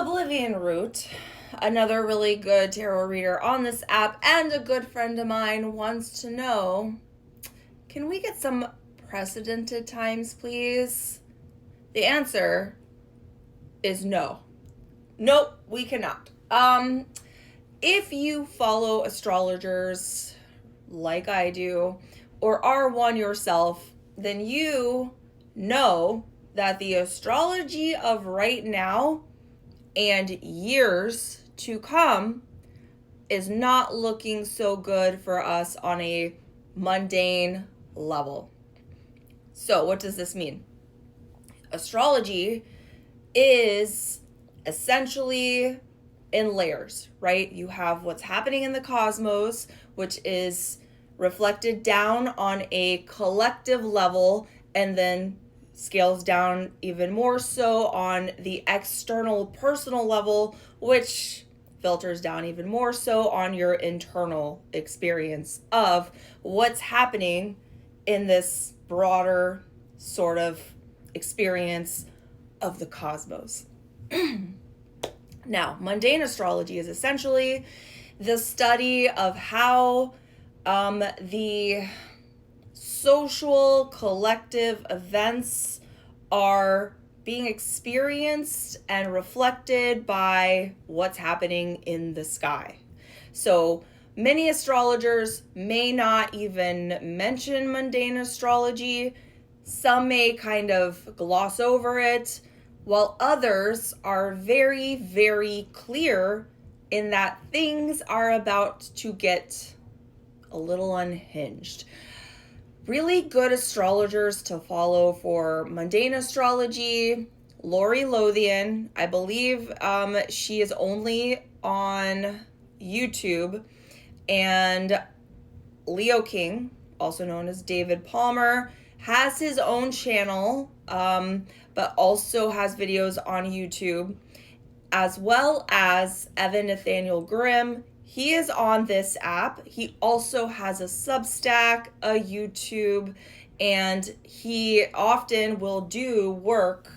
Oblivion Root, another really good tarot reader on this app and a good friend of mine, wants to know, can we get some precedented times, please? The answer is no. Nope, we cannot. If you follow astrologers like I do, or are one yourself, then you know that the astrology of right now and years to come is not looking so good for us on a mundane level. So, what does this mean? Astrology is essentially in layers, right? You have what's happening in the cosmos, which is reflected down on a collective level and then scales down even more so on the external personal level, which filters down even more so on your internal experience of what's happening in this broader sort of experience of the cosmos. Now, mundane astrology is essentially the study of how the social collective events are being experienced and reflected by what's happening in the sky. So many astrologers may not even mention mundane astrology. Some may kind of gloss over it, while others are very, very clear in that things are about to get a little unhinged. Really good astrologers to follow for mundane astrology: Lori Lothian. I believe she is only on YouTube. And Leo King, also known as David Palmer, has his own channel, but also has videos on YouTube, as well as Evan Nathaniel Grimm. He is on this app. He also has a Substack, a YouTube, and he often will do work,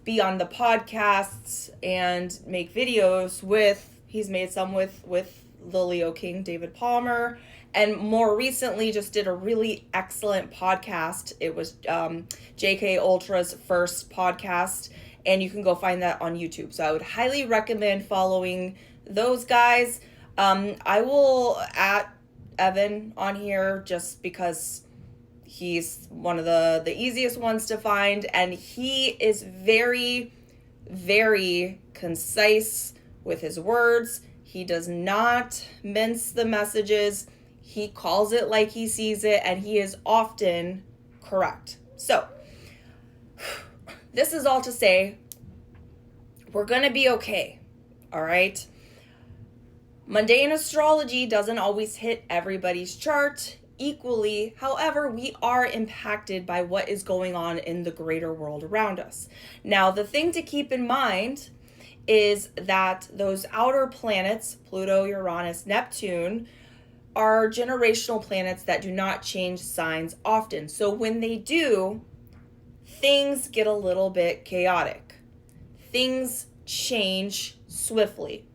be on the podcasts and make videos he's made some with the Leo King, David Palmer, and more recently just did a really excellent podcast. It was JK Ultra's first podcast, and you can go find that on YouTube. So I would highly recommend following those guys. I will add Evan on here just because he's one of the easiest ones to find, and he is very, very concise with his words. He does not mince the messages. He calls it like he sees it, and he is often correct. So, this is all to say, we're going to be okay, all right? Mundane astrology doesn't always hit everybody's chart equally. However, we are impacted by what is going on in the greater world around us. Now, the thing to keep in mind is that those outer planets, Pluto, Uranus, Neptune, are generational planets that do not change signs often. So when they do, things get a little bit chaotic. Things change swiftly.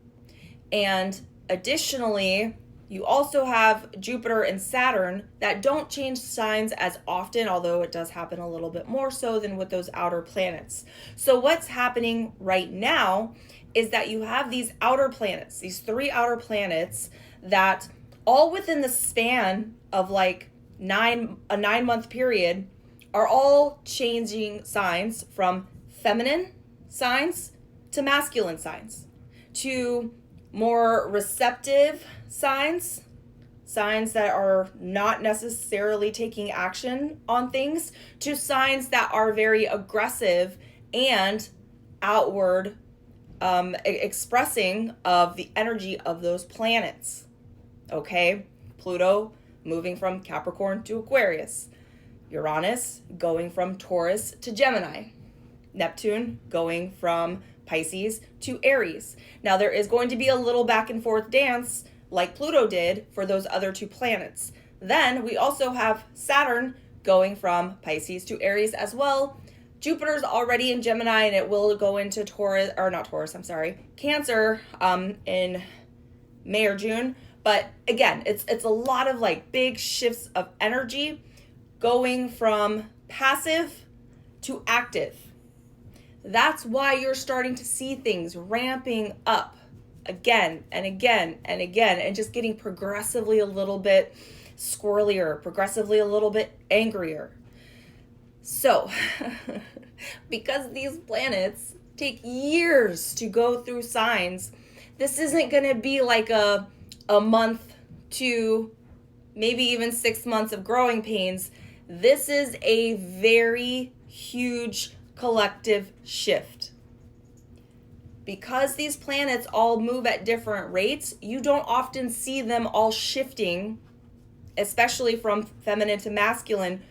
And additionally, you also have Jupiter and Saturn that don't change signs as often, although it does happen a little bit more so than with those outer planets. So what's happening right now is that you have these outer planets, these three outer planets that all within the span of like a 9-month period are all changing signs from feminine signs to masculine signs, to more receptive signs that are not necessarily taking action on things, to signs that are very aggressive and outward expressing of the energy of those planets. Okay, Pluto moving from Capricorn to Aquarius, Uranus going from Taurus to Gemini, Neptune going from Pisces to Aries. Now there is going to be a little back and forth dance like Pluto did for those other two planets. Then we also have Saturn going from Pisces to Aries as well. Jupiter's already in Gemini, and it will go into Taurus, or not Taurus, I'm sorry, Cancer in May or June. But again, it's a lot of like big shifts of energy going from passive to active. That's why you're starting to see things ramping up again and again and again, and just getting progressively a little bit squirrelier, progressively a little bit angrier. So, because these planets take years to go through signs, this isn't going to be like a month to maybe even 6 months of growing pains. This is a very huge collective shift. Because these planets all move at different rates, you don't often see them all shifting, especially from feminine to masculine,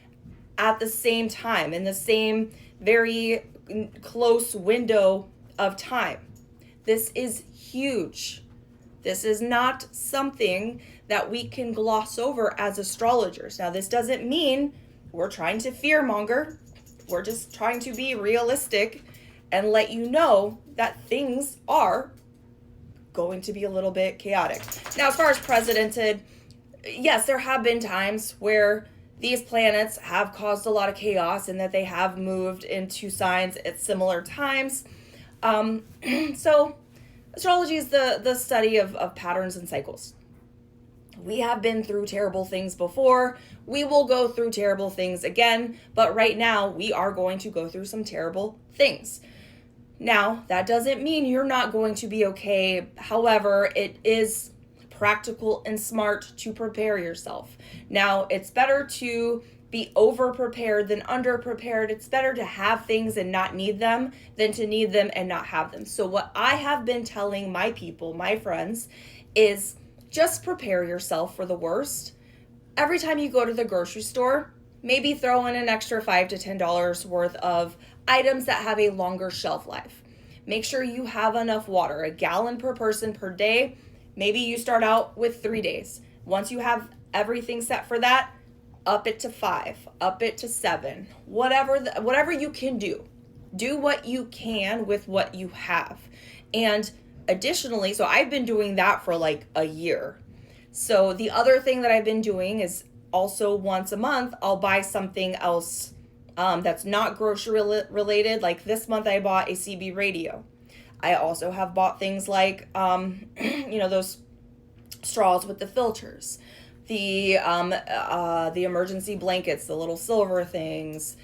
at the same time, in the same very close window of time. This is huge. This is not something that we can gloss over as astrologers. Now, this doesn't mean we're trying to fearmonger. We're just trying to be realistic and let you know that things are going to be a little bit chaotic. Now, as far as precedented, yes, there have been times where these planets have caused a lot of chaos and that they have moved into signs at similar times. So astrology is the study of patterns and cycles. We have been through terrible things before. We will go through terrible things again, but right now we are going to go through some terrible things. Now, that doesn't mean you're not going to be okay. However, it is practical and smart to prepare yourself. Now, it's better to be over-prepared than under-prepared. It's better to have things and not need them than to need them and not have them. So what I have been telling my people, my friends, is just prepare yourself for the worst. Every time you go to the grocery store, maybe throw in an extra $5 to $10 worth of items that have a longer shelf life. Make sure you have enough water, a gallon per person per day. Maybe you start out with 3 days. Once you have everything set for that, up it to 5, up it to 7, whatever you can do. Do what you can with what you have. And additionally, so I've been doing that for like a year. So the other thing that I've been doing is also once a month, I'll buy something else that's not grocery related. Like this month I bought a CB radio. I also have bought things like, those straws with the filters, the emergency blankets, the little silver things,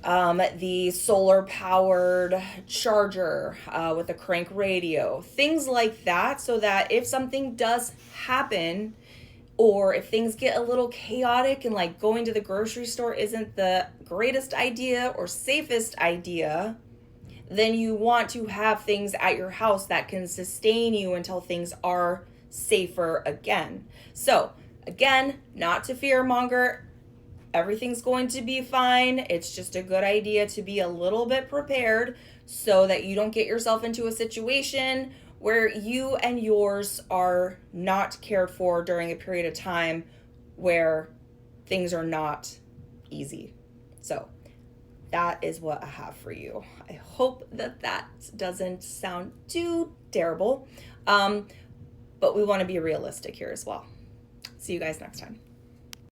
the solar powered charger with a crank radio, things like that, so that if something does happen, or if things get a little chaotic and like going to the grocery store isn't the greatest idea or safest idea, then you want to have things at your house that can sustain you until things are safer again. So again, not to fearmonger, everything's going to be fine. It's just a good idea to be a little bit prepared so that you don't get yourself into a situation where you and yours are not cared for during a period of time where things are not easy. So that is what I have for you. I hope that doesn't sound too terrible, but we want to be realistic here as well. See you guys next time.